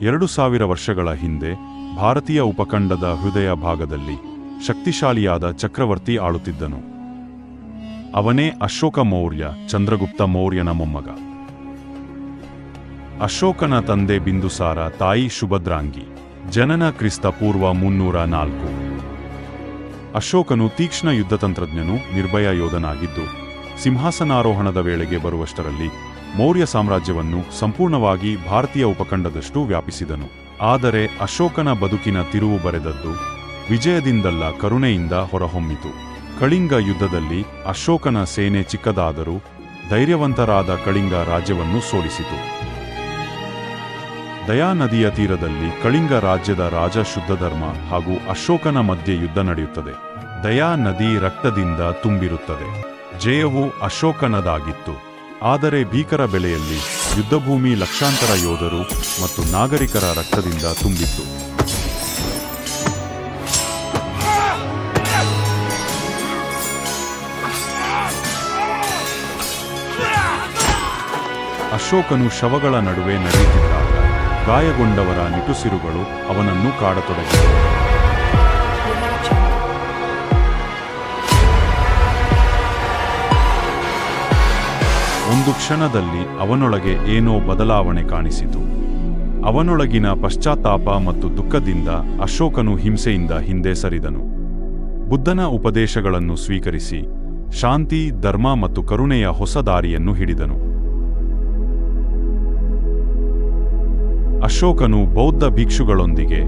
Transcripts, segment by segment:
2000 ವರ್ಷಗಳ ಹಿಂದೆ ಭಾರತೀಯ ಉಪಖಂಡದ ಹೃದಯ ಭಾಗದಲ್ಲಿ ಶಕ್ತಿಶಾಲಿಯಾದ ಚಕ್ರವರ್ತಿ ಆಳುತ್ತಿದ್ದನು. ಅವನೇ ಅಶೋಕ ಮೌರ್ಯ, ಚಂದ್ರಗುಪ್ತ ಮೌರ್ಯನ ಮೊಮ್ಮಗ. ಅಶೋಕನ ತಂದೆ ಬಿಂದುಸಾರ, ತಾಯಿ ಸುಭದ್ರಾಂಗಿ. ಜನನ ಕ್ರಿಸ್ತ ಪೂರ್ವ 304. ಅಶೋಕನು ತೀಕ್ಷ್ಣ ಯುದ್ಧತಂತ್ರಜ್ಞನು, ನಿರ್ಭಯ ಯೋಧನಾಗಿದ್ದು ಸಿಂಹಾಸನಾರೋಹಣದ ವೇಳೆಗೆ ಬರುವಷ್ಟರಲ್ಲಿ ಮೌರ್ಯ ಸಾಮ್ರಾಜ್ಯವನ್ನು ಸಂಪೂರ್ಣವಾಗಿ ಭಾರತೀಯ ಉಪಖಂಡದಷ್ಟು ವ್ಯಾಪಿಸಿದನು. ಆದರೆ ಅಶೋಕನ ಬದುಕಿನ ತಿರುವು ಬರೆದದ್ದು ವಿಜಯದಿಂದಲ್ಲ, ಕರುಣೆಯಿಂದ ಹೊರಹೊಮ್ಮಿತು. ಕಳಿಂಗ ಯುದ್ಧದಲ್ಲಿ ಅಶೋಕನ ಸೇನೆ ಚಿಕ್ಕದಾದರೂ ಧೈರ್ಯವಂತರಾದ ಕಳಿಂಗ ರಾಜ್ಯವನ್ನು ಸೋಲಿಸಿತು. ದಯಾ ನದಿಯ ತೀರದಲ್ಲಿ ಕಳಿಂಗ ರಾಜ್ಯದ ರಾಜ ಶುದ್ಧಧರ್ಮ ಹಾಗೂ ಅಶೋಕನ ಮಧ್ಯೆ ಯುದ್ಧ ನಡೆಯುತ್ತದೆ. ದಯಾ ನದಿ ರಕ್ತದಿಂದ ತುಂಬಿರುತ್ತದೆ. ಜಯವು ಅಶೋಕನದಾಗಿತ್ತು. ಆದರೆ ಭೀಕರ ಬೆಲೆಯಲ್ಲಿ ಯುದ್ಧಭೂಮಿ ಲಕ್ಷಾಂತರ ಯೋಧರು ಮತ್ತು ನಾಗರಿಕರ ರಕ್ತದಿಂದ ತುಂಬಿತ್ತು. ಅಶೋಕನು ಶವಗಳ ನಡುವೆ ನಡೆಯುತ್ತಿದ್ದಾಗ ಗಾಯಗೊಂಡವರ ನಿಟ್ಟುಸಿರುಗಳು ಅವನನ್ನು ಕಾಡತೊಡಗಿದವು. ಒಂದು ಕ್ಷಣದಲ್ಲಿ ಅವನೊಳಗೆ ಏನೋ ಬದಲಾವಣೆ ಕಾಣಿಸಿತು. ಅವನೊಳಗಿನ ಪಶ್ಚಾತ್ತಾಪ ಮತ್ತು ದುಃಖದಿಂದ ಅಶೋಕನು ಹಿಂಸೆಯಿಂದ ಹಿಂದೆ ಸರಿದನು. ಬುದ್ಧನ ಉಪದೇಶಗಳನ್ನು ಸ್ವೀಕರಿಸಿ ಶಾಂತಿ, ಧರ್ಮ ಮತ್ತು ಕರುಣೆಯ ಹೊಸ ದಾರಿಯನ್ನು ಹಿಡಿದನು. ಅಶೋಕನು ಬೌದ್ಧ ಭಿಕ್ಷುಗಳೊಂದಿಗೆ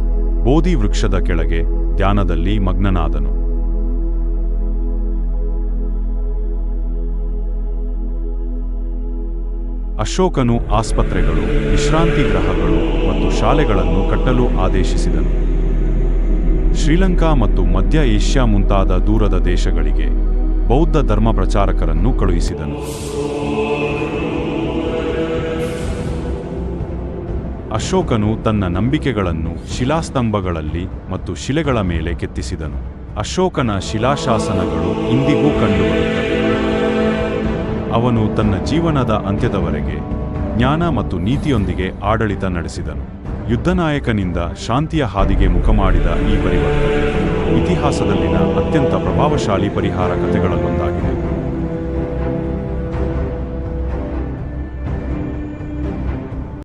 ಬೋಧಿ ವೃಕ್ಷದ ಕೆಳಗೆ ಧ್ಯಾನದಲ್ಲಿ ಮಗ್ನನಾದನು. ಅಶೋಕನು ಆಸ್ಪತ್ರೆಗಳು, ವಿಶ್ರಾಂತಿ ಗೃಹಗಳು ಮತ್ತು ಶಾಲೆಗಳನ್ನು ಕಟ್ಟಲು ಆದೇಶಿಸಿದನು. ಶ್ರೀಲಂಕಾ ಮತ್ತು ಮಧ್ಯ ಏಷ್ಯಾ ಮುಂತಾದ ದೂರದ ದೇಶಗಳಿಗೆ ಬೌದ್ಧ ಧರ್ಮ ಪ್ರಚಾರಕರನ್ನು ಕಳುಹಿಸಿದನು. ಅಶೋಕನು ತನ್ನ ನಂಬಿಕೆಗಳನ್ನು ಶಿಲಾಸ್ತಂಭಗಳಲ್ಲಿ ಮತ್ತು ಶಿಲೆಗಳ ಮೇಲೆ ಕೆತ್ತಿಸಿದನು. ಅಶೋಕನ ಶಿಲಾಶಾಸನಗಳು ಇಂದಿಗೂ ಕಂಡುಬರುತ್ತವೆ. ಅವನು ತನ್ನ ಜೀವನದ ಅಂತ್ಯದವರೆಗೆ ಜ್ಞಾನ ಮತ್ತು ನೀತಿಯೊಂದಿಗೆ ಆಡಳಿತ ನಡೆಸಿದನು. ಯುದ್ಧನಾಯಕನಿಂದ ಶಾಂತಿಯ ಹಾದಿಗೆ ಮುಖ ಮಾಡಿದ ಈ ಪರಿವರ್ತನೆ ಇತಿಹಾಸದಲ್ಲಿನ ಅತ್ಯಂತ ಪ್ರಭಾವಶಾಲಿ ಪರಿಹಾರ ಕಥೆಗಳಲ್ಲೊಂದಾಗಿದೆ.